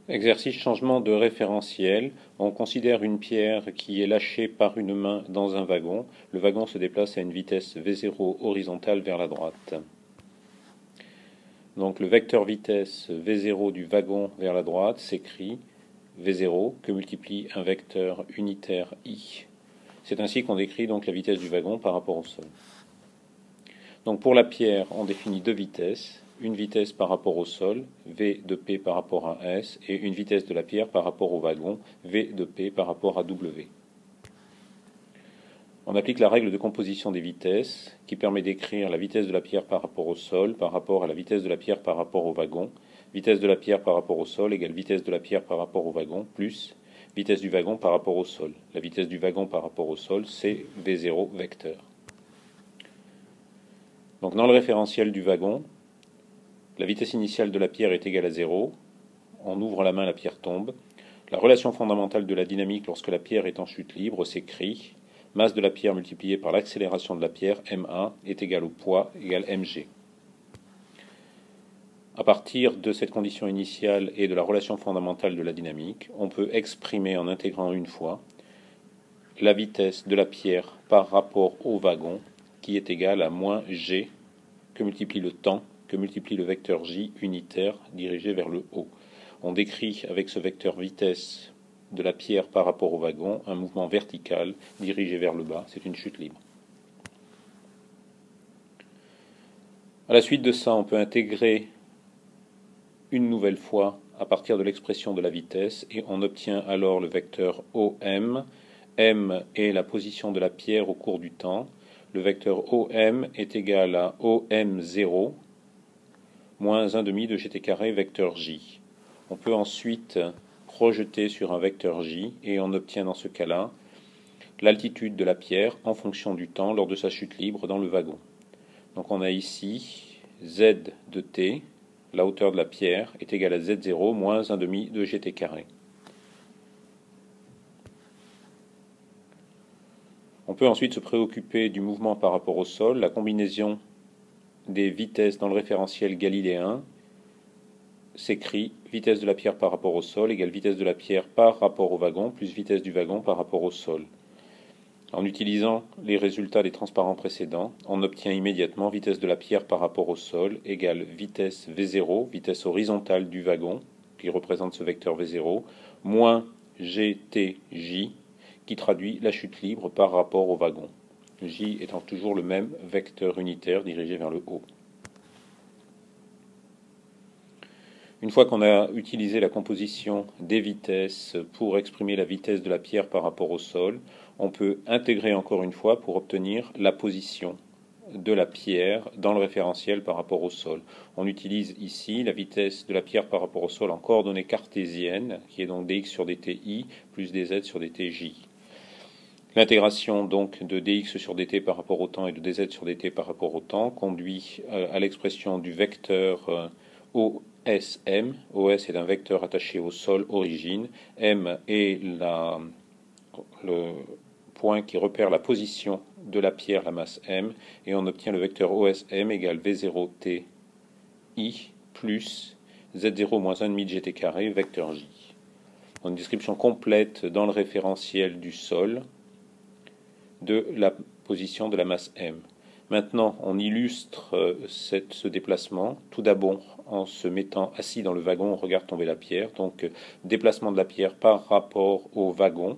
Exercice changement de référentiel. On considère une pierre qui est lâchée par une main dans un wagon. Le wagon se déplace à une vitesse V0 horizontale vers la droite. Donc le vecteur vitesse V0 du wagon vers la droite s'écrit V0 que multiplie un vecteur unitaire I. C'est ainsi qu'on décrit donc la vitesse du wagon par rapport au sol. Donc pour la pierre, on définit deux vitesses. Une vitesse par rapport au sol, V de P par rapport à S, et une vitesse de la pierre par rapport au wagon, V de P par rapport à W. On applique la règle de composition des vitesses, qui permet d'écrire la vitesse de la pierre par rapport au sol, par rapport à la vitesse de la pierre par rapport au wagon. Vitesse de la pierre par rapport au sol égale vitesse de la pierre par rapport au wagon, plus vitesse du wagon par rapport au sol. La vitesse du wagon par rapport au sol, c'est V0 vecteur. Donc dans le référentiel du wagon, la vitesse initiale de la pierre est égale à 0. On ouvre la main, la pierre tombe. La relation fondamentale de la dynamique lorsque la pierre est en chute libre s'écrit masse de la pierre multipliée par l'accélération de la pierre, ma, est égale au poids, égale mg. À partir de cette condition initiale et de la relation fondamentale de la dynamique, on peut exprimer en intégrant une fois la vitesse de la pierre par rapport au wagon, qui est égale à moins g, que multiplie le temps, que multiplie le vecteur j unitaire dirigé vers le haut. On décrit avec ce vecteur vitesse de la pierre par rapport au wagon un mouvement vertical dirigé vers le bas, c'est une chute libre. À la suite de ça, on peut intégrer une nouvelle fois à partir de l'expression de la vitesse et on obtient alors le vecteur OM. M est la position de la pierre au cours du temps. Le vecteur OM est égal à OM0 moins 1 demi de gt carré vecteur j. On peut ensuite projeter sur un vecteur j et on obtient dans ce cas-là l'altitude de la pierre en fonction du temps lors de sa chute libre dans le wagon. Donc on a ici z de t, la hauteur de la pierre, est égale à z0 moins 1 demi de gt carré. On peut ensuite se préoccuper du mouvement par rapport au sol. La combinaison des vitesses dans le référentiel galiléen s'écrit vitesse de la pierre par rapport au sol égale vitesse de la pierre par rapport au wagon plus vitesse du wagon par rapport au sol. En utilisant les résultats des transparents précédents, on obtient immédiatement vitesse de la pierre par rapport au sol égale vitesse V0, vitesse horizontale du wagon, qui représente ce vecteur V0, moins GTJ, qui traduit la chute libre par rapport au wagon. J étant toujours le même vecteur unitaire dirigé vers le haut. Une fois qu'on a utilisé la composition des vitesses pour exprimer la vitesse de la pierre par rapport au sol, on peut intégrer encore une fois pour obtenir la position de la pierre dans le référentiel par rapport au sol. On utilise ici la vitesse de la pierre par rapport au sol en coordonnées cartésiennes, qui est donc dx sur dti plus dz sur dtj. L'intégration donc de dx sur dt par rapport au temps et de dz sur dt par rapport au temps conduit à l'expression du vecteur OSM. OS est un vecteur attaché au sol origine. M est le point qui repère la position de la pierre, la masse M, et on obtient le vecteur OSM égale V0T I plus Z0 moins 1,5 de gt carré, vecteur J. Une description complète dans le référentiel du sol de la position de la masse M. Maintenant, on illustre ce déplacement, tout d'abord en se mettant assis dans le wagon, on regarde tomber la pierre. Donc, déplacement de la pierre par rapport au wagon,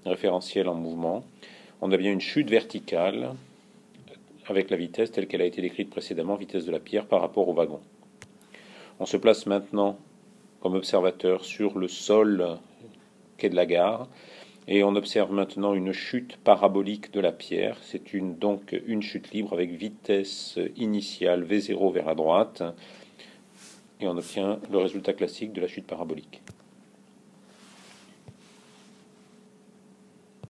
référentiel en mouvement. On a bien une chute verticale avec la vitesse telle qu'elle a été décrite précédemment, vitesse de la pierre par rapport au wagon. On se place maintenant comme observateur sur le sol quai de la gare. Et on observe maintenant une chute parabolique de la pierre. C'est donc une chute libre avec vitesse initiale V0 vers la droite. Et on obtient le résultat classique de la chute parabolique.